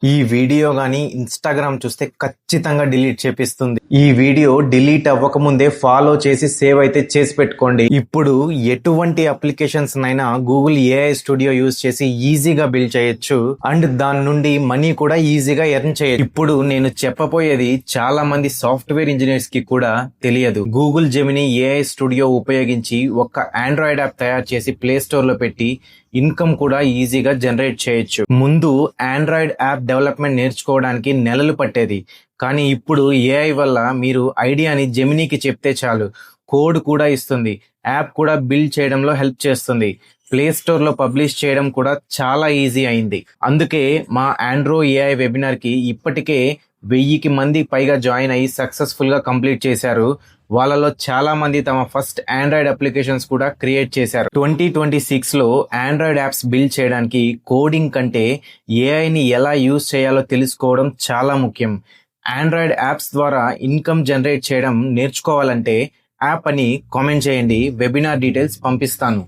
ఈ వీడియో గాని ఇన్స్టాగ్రామ్ చూస్తే ఖచ్చితంగా డిలీట్ చేపిస్తుంది. ఈ వీడియో డిలీట్ అవ్వకముందే ఫాలో చేసి సేవ్ అయితే చేసి పెట్టుకోండి. ఇప్పుడు ఎటువంటి అప్లికేషన్స్ నైనా గూగుల్ ఏఐ స్టూడియో యూజ్ చేసి ఈజీగా బిల్డ్ చేయొచ్చు అండ్ దాని నుండి మనీ కూడా ఈజీగా ఎర్న్ చేయొచ్చు. ఇప్పుడు నేను చెప్పబోయేది చాలా మంది సాఫ్ట్వేర్ ఇంజనీర్స్ కి కూడా తెలియదు. గూగుల్ జెమినీ ఏఐ స్టూడియో ఉపయోగించి ఒక ఆండ్రాయిడ్ యాప్ తయారు చేసి ప్లే స్టోర్ లో పెట్టి ఇన్కమ్ కూడా ఈజీగా జనరేట్ చేయొచ్చు. ముందు ఆండ్రాయిడ్ యాప్ డెవలప్మెంట్ నేర్చుకోవడానికి నెలలు పట్టేది, కానీ ఇప్పుడు ఏఐ వల్ల మీరు ఐడియాని జెమినీకి చెప్తే చాలు, కోడ్ కూడా ఇస్తుంది, యాప్ కూడా బిల్డ్ చేయడంలో హెల్ప్ చేస్తుంది. ప్లే స్టోర్ లో పబ్లిష్ చేయడం కూడా చాలా ఈజీ అయింది. అందుకే మా ఆండ్రో ఏఐ వెబినార్ కి ఇప్పటికే 1000 మంది పైగా జాయిన్ అయ్యి సక్సెస్ఫుల్ గా కంప్లీట్ చేశారు. వాళ్ళలో చాలా మంది తమ ఫస్ట్ ఆండ్రాయిడ్ అప్లికేషన్స్ కూడా క్రియేట్ చేశారు. 2026 లో ఆండ్రాయిడ్ యాప్స్ బిల్డ్ చేయడానికి కోడింగ్ కంటే ఏఐని ఎలా యూజ్ చేయాలో తెలుసుకోవడం చాలా ముఖ్యం. ఆండ్రాయిడ్ యాప్స్ ద్వారా ఇన్కమ్ జనరేట్ చేయడం నేర్చుకోవాలంటే యాప్ అని కామెంట్ చేయండి, వెబినార్ డీటెయిల్స్ పంపిస్తాను.